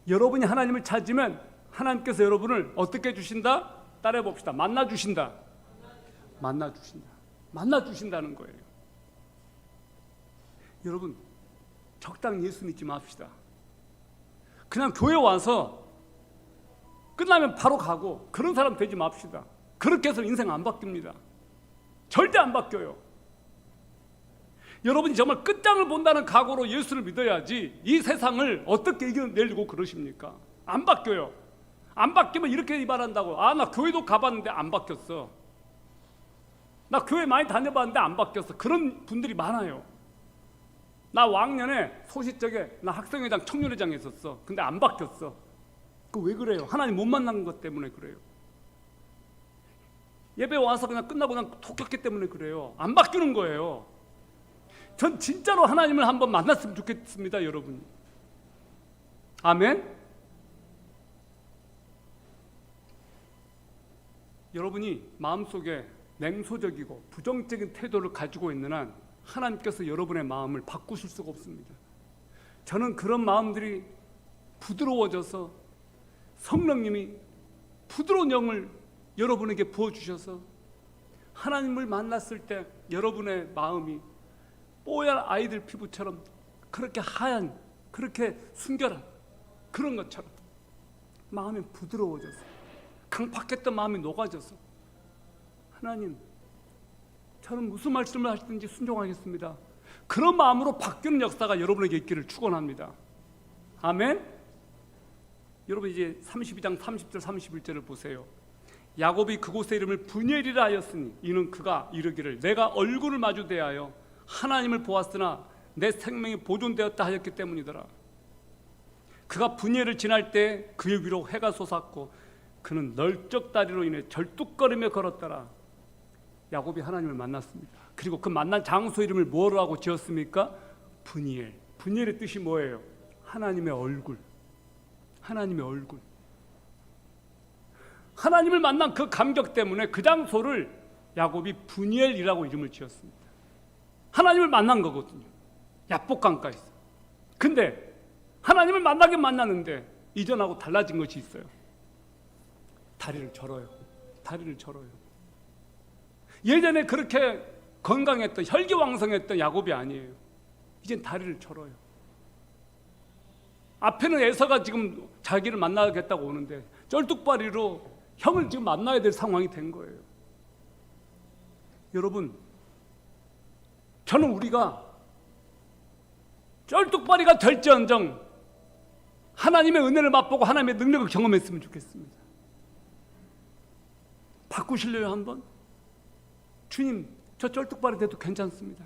여러분이 하나님을 찾으면 하나님께서 여러분을 어떻게 해주신다? 따라해 봅시다. 만나 주신다. 만나 주신다. 만나 주신다는 거예요. 여러분, 적당히 예수 믿지 맙시다. 그냥 교회 와서 끝나면 바로 가고 그런 사람 되지 맙시다. 그렇게 해서 인생 안 바뀝니다. 절대 안 바뀌어요. 여러분이 정말 끝장을 본다는 각오로 예수를 믿어야지 이 세상을 어떻게 이겨내려고 그러십니까? 안 바뀌어요. 안 바뀌면 이렇게 말한다고. 아, 나 교회도 가봤는데 안 바뀌었어. 나 교회 많이 다녀봤는데 안 바뀌었어. 그런 분들이 많아요. 나 왕년에 소시적에 나 학생회장 청년회장에 있었어. 근데 안 바뀌었어. 그 왜 그래요? 하나님 못 만난 것 때문에 그래요. 예배 와서 그냥 끝나고 그냥 톡했기 때문에 그래요. 안 바뀌는 거예요. 전 진짜로 하나님을 한번 만났으면 좋겠습니다, 여러분. 아멘. 여러분이 마음속에 냉소적이고 부정적인 태도를 가지고 있는 한 하나님께서 여러분의 마음을 바꾸실 수가 없습니다. 저는 그런 마음들이 부드러워져서 성령님이 부드러운 영을 여러분에게 부어주셔서 하나님을 만났을 때 여러분의 마음이 뽀얀 아이들 피부처럼 그렇게 하얀, 그렇게 순결한 그런 것처럼 마음이 부드러워져서 강팍했던 마음이 녹아져서 하나님, 저는 무슨 말씀을 하시든지 순종하겠습니다. 그런 마음으로 바뀌는 역사가 여러분에게 있기를 축원합니다. 아멘. 여러분 이제 32장 30절 31절을 보세요. 야곱이 그곳의 이름을 브니엘이라 하였으니 이는 그가 이르기를 내가 얼굴을 마주 대하여 하나님을 보았으나 내 생명이 보존되었다 하였기 때문이더라. 그가 브니엘을 지날 때 그의 위로 해가 솟았고 그는 널쩍 다리로 인해 절뚝거리며 걸었더라. 야곱이 하나님을 만났습니다. 그리고 그 만난 장소 이름을 뭐라고 지었습니까? 브니엘. 브니엘의 뜻이 뭐예요? 하나님의 얼굴. 하나님의 얼굴. 하나님을 만난 그 감격 때문에 그 장소를 야곱이 브니엘이라고 이름을 지었습니다. 하나님을 만난 거거든요. 야복강가에서. 근데 하나님을 만나긴 만났는데 이전하고 달라진 것이 있어요. 다리를 절어요. 다리를 절어요. 예전에 그렇게 건강했던 혈기왕성했던 야곱이 아니에요. 이젠 다리를 절어요. 앞에는 에서가 지금 자기를 만나겠다고 오는데 쩔뚝발이로 형을 지금 만나야 될 상황이 된 거예요. 여러분, 저는 우리가 쩔뚝발이가 될지언정 하나님의 은혜를 맛보고 하나님의 능력을 경험했으면 좋겠습니다. 바꾸실래요 한번? 주님, 저 쩔뚝발이 돼도 괜찮습니다.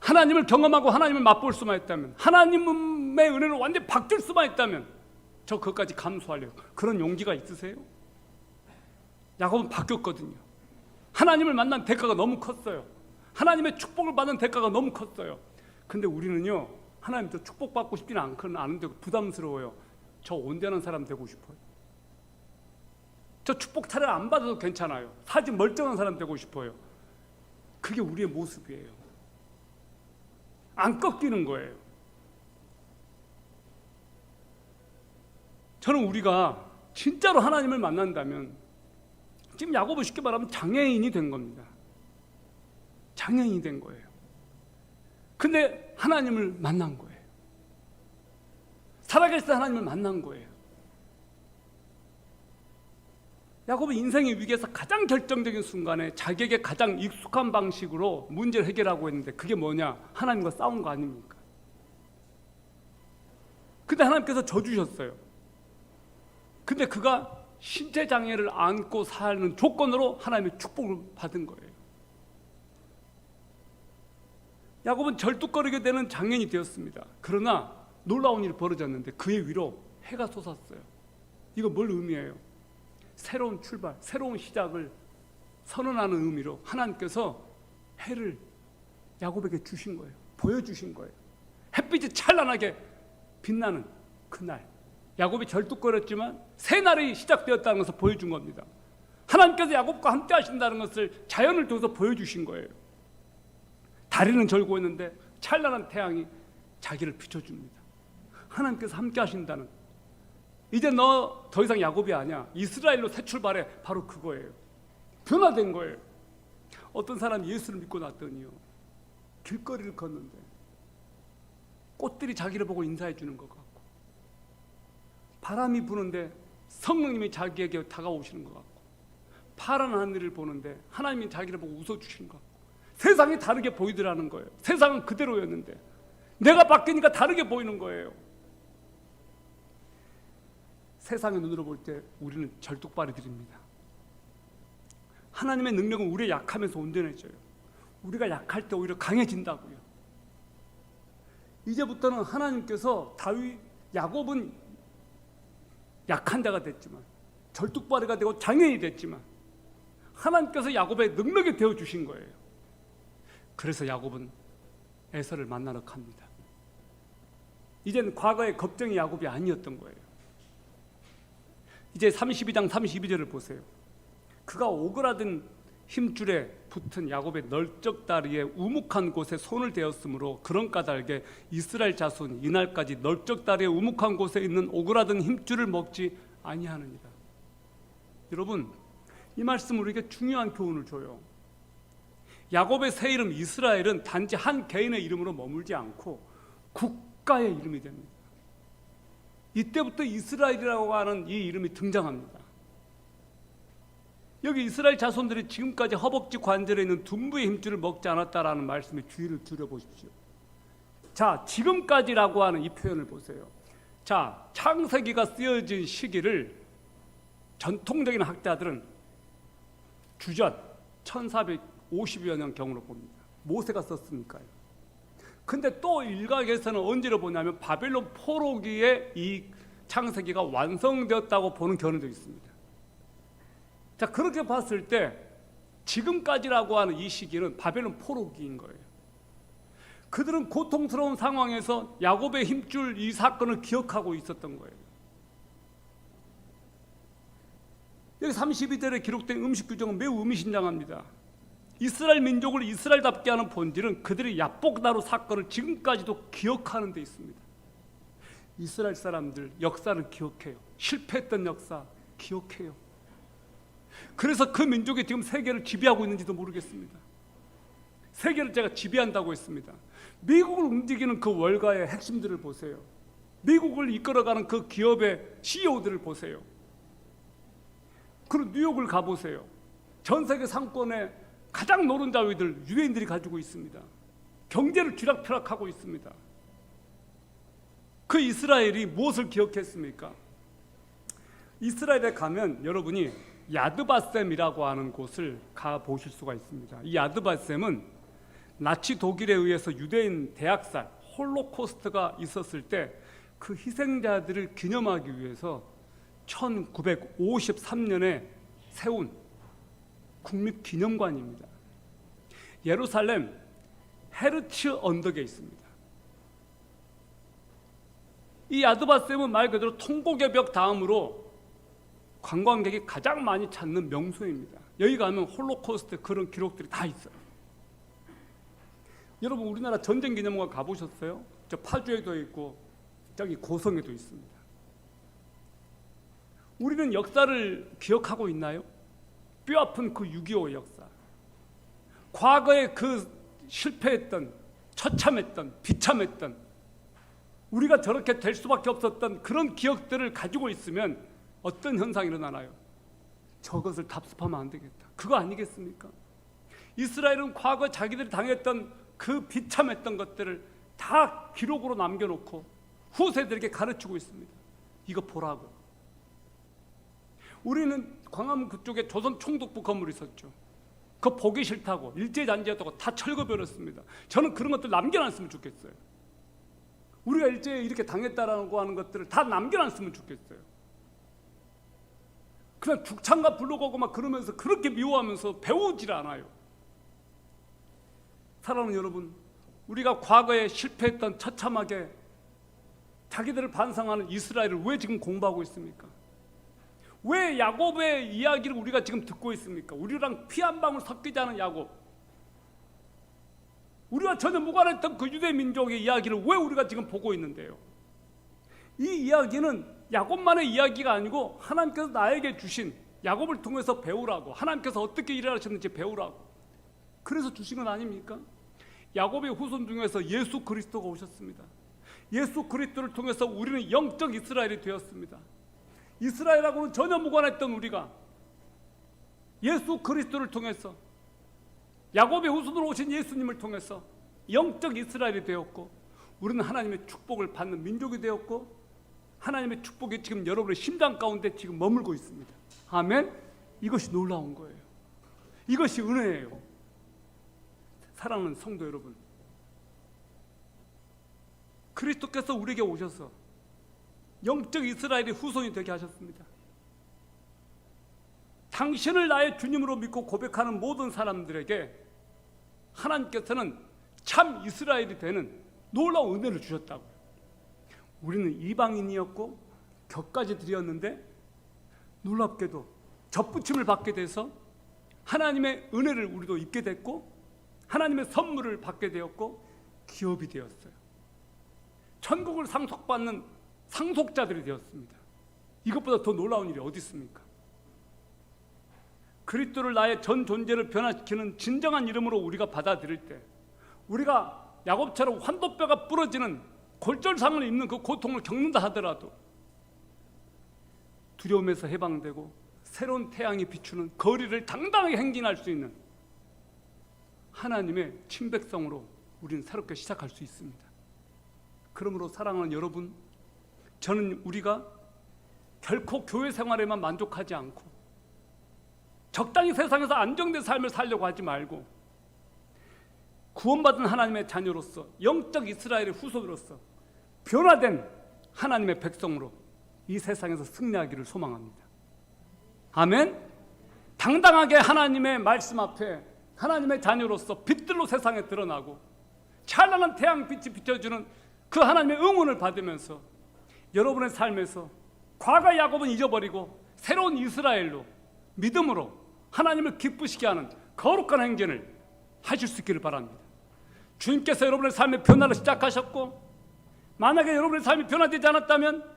하나님을 경험하고 하나님을 맛볼 수만 있다면, 하나님의 은혜를 완전히 바뀔 수만 있다면 저 그것까지 감수하려고. 그런 용기가 있으세요? 야곱은 바뀌었거든요. 하나님을 만난 대가가 너무 컸어요. 하나님의 축복을 받는 대가가 너무 컸어요. 근데 우리는요, 하나님 저 축복받고 싶지는 않은데 부담스러워요. 저 온전한 사람 되고 싶어요. 저 축복 차라리 안 받아도 괜찮아요. 사지 멀쩡한 사람 되고 싶어요. 그게 우리의 모습이에요. 안 꺾이는 거예요. 저는 우리가 진짜로 하나님을 만난다면 지금 야고보 쉽게 말하면 장애인이 된 겁니다. 장애인이 된 거예요. 근데 하나님을 만난 거예요. 살아계신 하나님을 만난 거예요. 야고보 인생의 위기에서 가장 결정적인 순간에 자기에게 가장 익숙한 방식으로 문제를 해결하고 있는데 그게 뭐냐? 하나님과 싸운 거 아닙니까? 근데 하나님께서 져주셨어요. 근데 그가 신체 장애를 안고 사는 조건으로 하나님의 축복을 받은 거예요. 야곱은 절뚝거리게 되는 장애인이 되었습니다. 그러나 놀라운 일이 벌어졌는데 그의 위로 해가 솟았어요. 이거 뭘 의미해요? 새로운 출발, 새로운 시작을 선언하는 의미로 하나님께서 해를 야곱에게 주신 거예요. 보여주신 거예요. 햇빛이 찬란하게 빛나는 그날, 야곱이 절뚝거렸지만 새 날이 시작되었다는 것을 보여준 겁니다. 하나님께서 야곱과 함께 하신다는 것을 자연을 통해서 보여주신 거예요. 다리는 절고 있는데 찬란한 태양이 자기를 비춰줍니다. 하나님께서 함께 하신다는, 이제 너 더 이상 야곱이 아니야, 이스라엘로 새 출발해, 바로 그거예요. 변화된 거예요. 어떤 사람이 예수를 믿고 났더니요, 길거리를 걷는데 꽃들이 자기를 보고 인사해 주는 것 같고, 바람이 부는데 성령님이 자기에게 다가오시는 것 같고, 파란 하늘을 보는데 하나님이 자기를 보고 웃어주시는 것 같고, 세상이 다르게 보이더라는 거예요. 세상은 그대로였는데 내가 바뀌니까 다르게 보이는 거예요. 세상의 눈으로 볼 때 우리는 절뚝발이들입니다. 하나님의 능력은 우리의 약하면서 온전해져요. 우리가 약할 때 오히려 강해진다고요. 이제부터는 하나님께서 야곱은 약한 자가 됐지만, 절뚝발이가 되고 장애인이 됐지만 하나님께서 야곱의 능력이 되어주신 거예요. 그래서 야곱은 에서를 만나러 갑니다. 이제는 과거의 걱정이 야곱이 아니었던 거예요. 이제 32장 32절을 보세요. 그가 오그라든 힘줄에 붙은 야곱의 널쩍다리에 우묵한 곳에 손을 대었으므로 그런 까닭에 이스라엘 자손 이날까지 널쩍다리에 우묵한 곳에 있는 오그라든 힘줄을 먹지 아니하느니라. 여러분, 이 말씀 우리에게 중요한 교훈을 줘요. 야곱의 새 이름 이스라엘은 단지 한 개인의 이름으로 머물지 않고 국가의 이름이 됩니다. 이때부터 이스라엘이라고 하는 이 이름이 등장합니다. 여기 이스라엘 자손들이 지금까지 허벅지 관절에 있는 둔부의 힘줄을 먹지 않았다라는 말씀에 주의를 들여보십시오. 자, 지금까지라고 하는 이 표현을 보세요. 자, 창세기가 쓰여진 시기를 전통적인 학자들은 주전 1450여 년 경으로 봅니다. 모세가 썼으니까요. 근데 또 일각에서는 언제로 보냐면 바벨론 포로기에 이 창세기가 완성되었다고 보는 견해도 있습니다. 자, 그렇게 봤을 때 지금까지라고 하는 이 시기는 바벨론 포로기인 거예요. 그들은 고통스러운 상황에서 야곱의 힘줄 이 사건을 기억하고 있었던 거예요. 여기 32절에 기록된 음식 규정은 매우 의미심장합니다. 이스라엘 민족을 이스라엘답게 하는 본질은 그들의 야복나루 사건을 지금까지도 기억하는 데 있습니다. 이스라엘 사람들 역사를 기억해요. 실패했던 역사 기억해요. 그래서 그 민족이 지금 세계를 지배하고 있는지도 모르겠습니다. 세계를 제가 지배한다고 했습니다. 미국을 움직이는 그 월가의 핵심들을 보세요. 미국을 이끌어가는 그 기업의 CEO들을 보세요. 그리고 뉴욕을 가보세요. 전 세계 상권에 가장 노른자위들, 유대인들이 가지고 있습니다. 경제를 쥐락펴락하고 있습니다. 그 이스라엘이 무엇을 기억했습니까? 이스라엘에 가면 여러분이 야드바셈이라고 하는 곳을 가보실 수가 있습니다. 이 야드바셈은 나치 독일에 의해서 유대인 대학살, 홀로코스트가 있었을 때 그 희생자들을 기념하기 위해서 1953년에 세운 국립기념관입니다. 예루살렘 헤르츠 언덕에 있습니다. 이 야드바셈은 말 그대로 통곡의 벽 다음으로 관광객이 가장 많이 찾는 명소입니다. 여기 가면 홀로코스트 그런 기록들이 다 있어요. 여러분, 우리나라 전쟁기념관 가보셨어요? 저 파주에도 있고 저기 고성에도 있습니다. 우리는 역사를 기억하고 있나요? 뼈아픈 그 6.25 역사, 과거에 그 실패했던, 처참했던, 비참했던, 우리가 저렇게 될 수밖에 없었던 그런 기억들을 가지고 있으면 어떤 현상이 일어나나요? 저것을 답습하면 안 되겠다, 그거 아니겠습니까? 이스라엘은 과거 자기들이 당했던 그 비참했던 것들을 다 기록으로 남겨놓고 후세들에게 가르치고 있습니다. 이거 보라고. 우리는 광화문 그쪽에 조선 총독부 건물이 있었죠. 그거 보기 싫다고, 일제잔지였다고 다 철거버렸습니다. 저는 그런 것들 남겨놨으면 좋겠어요. 우리가 일제에 이렇게 당했다라고 하는 것들을 다 남겨놨으면 좋겠어요. 그냥 죽창가 불러가고 막 그러면서 그렇게 미워하면서 배우질 않아요. 사랑하는 여러분, 우리가 과거에 실패했던, 처참하게 자기들을 반성하는 이스라엘을 왜 지금 공부하고 있습니까? 왜 야곱의 이야기를 우리가 지금 듣고 있습니까? 우리랑 피 한 방울 섞이지 않은 야곱, 우리와 전혀 무관했던 그 유대 민족의 이야기를 왜 우리가 지금 보고 있는데요? 이 이야기는 야곱만의 이야기가 아니고 하나님께서 나에게 주신, 야곱을 통해서 배우라고, 하나님께서 어떻게 일하셨는지 배우라고, 그래서 주신 건 아닙니까? 야곱의 후손 중에서 예수 그리스도가 오셨습니다. 예수 그리스도를 통해서 우리는 영적 이스라엘이 되었습니다. 이스라엘하고는 전혀 무관했던 우리가 예수 그리스도를 통해서, 야곱의 후손으로 오신 예수님을 통해서 영적 이스라엘이 되었고, 우리는 하나님의 축복을 받는 민족이 되었고, 하나님의 축복이 지금 여러분의 심장 가운데 지금 머물고 있습니다. 아멘. 이것이 놀라운 거예요. 이것이 은혜예요. 사랑하는 성도 여러분, 그리스도께서 우리에게 오셔서 영적 이스라엘의 후손이 되게 하셨습니다. 당신을 나의 주님으로 믿고 고백하는 모든 사람들에게 하나님께서는 참 이스라엘이 되는 놀라운 은혜를 주셨다고요. 우리는 이방인이었고 격까지 드렸는데 놀랍게도 접붙임을 받게 돼서 하나님의 은혜를 우리도 입게 됐고, 하나님의 선물을 받게 되었고, 기업이 되었어요. 천국을 상속받는 상속자들이 되었습니다. 이것보다 더 놀라운 일이 어디 있습니까? 그리스도를 나의 전 존재를 변화시키는 진정한 이름으로 우리가 받아들일 때, 우리가 야곱처럼 환도뼈가 부러지는 골절상을 입는 그 고통을 겪는다 하더라도 두려움에서 해방되고 새로운 태양이 비추는 거리를 당당하게 행진할 수 있는 하나님의 친백성으로 우리는 새롭게 시작할 수 있습니다. 그러므로 사랑하는 여러분, 저는 우리가 결코 교회 생활에만 만족하지 않고 적당히 세상에서 안정된 삶을 살려고 하지 말고, 구원받은 하나님의 자녀로서, 영적 이스라엘의 후손으로서 변화된 하나님의 백성으로 이 세상에서 승리하기를 소망합니다. 아멘. 당당하게 하나님의 말씀 앞에 하나님의 자녀로서 빛들로 세상에 드러나고 찬란한 태양빛이 비춰주는 그 하나님의 응원을 받으면서 여러분의 삶에서 과거 야곱은 잊어버리고 새로운 이스라엘로 믿음으로 하나님을 기쁘시게 하는 거룩한 행진을 하실 수 있기를 바랍니다. 주님께서 여러분의 삶의 변화를 시작하셨고, 만약에 여러분의 삶이 변화되지 않았다면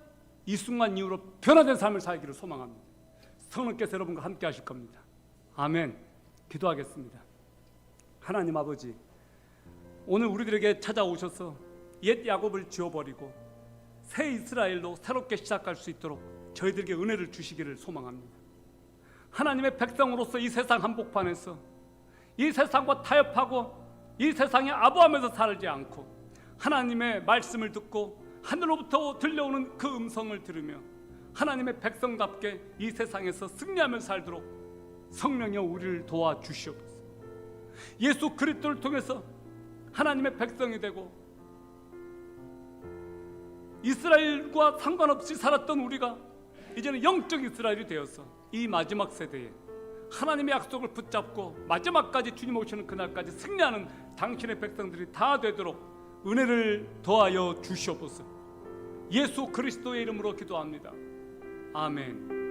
이 순간 이후로 변화된 삶을 살기를 소망합니다. 성령께서 여러분과 함께 하실 겁니다. 아멘. 기도하겠습니다. 하나님 아버지, 오늘 우리들에게 찾아오셔서 옛 야곱을 지워버리고 새 이스라엘로 새롭게 시작할 수 있도록 저희들에게 은혜를 주시기를 소망합니다. 하나님의 백성으로서 이 세상 한복판에서 이 세상과 타협하고 이 세상에 아부하면서 살지 않고 하나님의 말씀을 듣고 하늘로부터 들려오는 그 음성을 들으며 하나님의 백성답게 이 세상에서 승리하며 살도록 성령여 우리를 도와주시옵소서. 예수 그리스도를 통해서 하나님의 백성이 되고 이스라엘과 상관없이 살았던 우리가 이제는 영적 이스라엘이 되어서 이 마지막 세대에 하나님의 약속을 붙잡고 마지막까지 주님 오시는 그날까지 승리하는 당신의 백성들이 다 되도록 은혜를 더하여 주시옵소서. 예수 그리스도의 이름으로 기도합니다. 아멘.